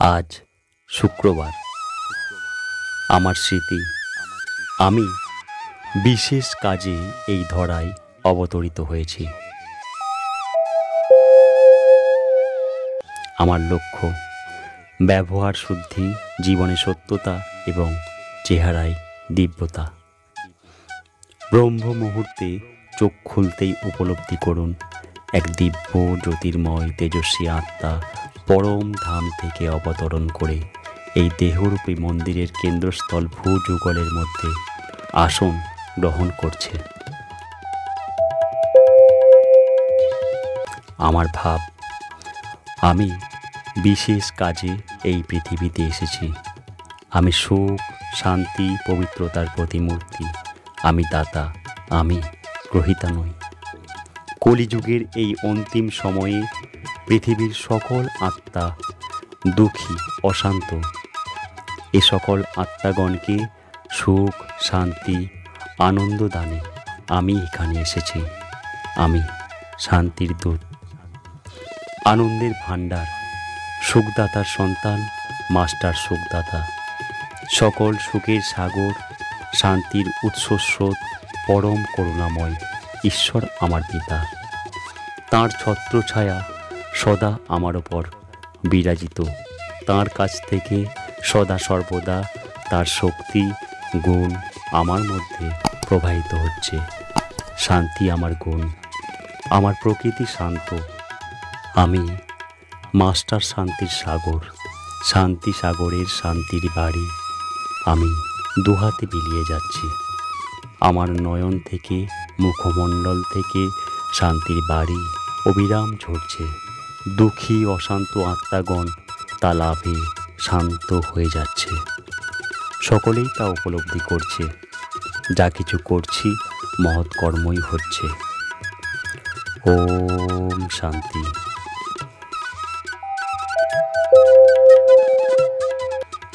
আজ শুক্রবার। আমার স্মৃতি, আমি বিশেষ কাজে এই ধরায় অবতরিত হয়েছি। আমার লক্ষ্য ব্যবহার শুদ্ধি, জীবনে সত্যতা এবং চেহারায় দিব্যতা। ব্রহ্ম মুহূর্তে চোখ খুলতেই উপলব্ধি করুন এক দিব্য জ্যোতির্ময় তেজস্বী আত্মা পরম ধাম থেকে অবতরণ করে এই দেহরূপী মন্দিরের কেন্দ্রস্থল ভূযুগলের মধ্যে আসন গ্রহণ করছে। আমার ভাব, আমি বিশেষ কাজে এই পৃথিবীতে এসেছি। আমি সুখ, শান্তি, পবিত্রতার প্রতিমূর্তি। আমি দাতা, আমি গ্রহীতা নই। কলিযুগের এই অন্তিম সময়ে পৃথিবীর সকল আত্মা দুঃখী, অশান্ত, এ সকল আত্মাগণকে সুখ, শান্তি, আনন্দ দানে আমি এখানে এসেছি। আমি শান্তির দূত, আনন্দের ভাণ্ডার, সুখদাতার সন্তান, মাস্টার সুখদাতা, সকল সুখের সাগর, শান্তির উৎসস্রোত, পরম করুণাময় ঈশ্বর আমার পিতা। তাঁর ছত্রছায়া সদা আমার ওপর বিরাজিত। তাঁর কাছ থেকে সদা সর্বদা তার শক্তি, গুণ আমার মধ্যে প্রবাহিত হচ্ছে। শান্তি আমার গুণ, আমার প্রকৃতি শান্ত। আমি মাস্টার শান্তির সাগর, শান্তি সাগরের শান্তির বাড়ি। আমি দুহাতে বিলিয়ে যাচ্ছি। আমার নয়ন থেকে, মুখমণ্ডল থেকে শান্তির বাড়ি অবিরাম ঝরছে। দুঃখী অশান্ত আত্মাগণ তা লাভে শান্ত হয়ে যাচ্ছে। সকলেই তা উপলব্ধি করছে। যা কিছু করছি মহৎ কর্মই হচ্ছে। ওম শান্তি।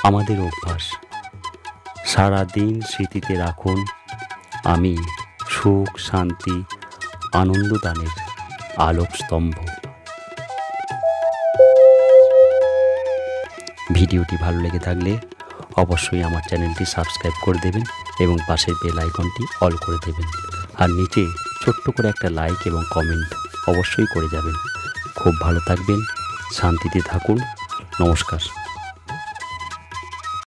আমাদের অভ্যাস, সারাদিন স্মৃতিতে রাখুন আমি সুখ, শান্তি, আনন্দদানের আলোক স্তম্ভ। ভিডিওটি ভালো লেগে থাকলে অবশ্যই আমার চ্যানেলটি সাবস্ক্রাইব করে দেবেন এবং পাশের বেল আইকনটি অল করে দেবেন। আর নিচে ছোট্ট করে একটা লাইক এবং কমেন্ট অবশ্যই করে যাবেন। খুব ভালো থাকবেন, শান্তিতে থাকুন। নমস্কার।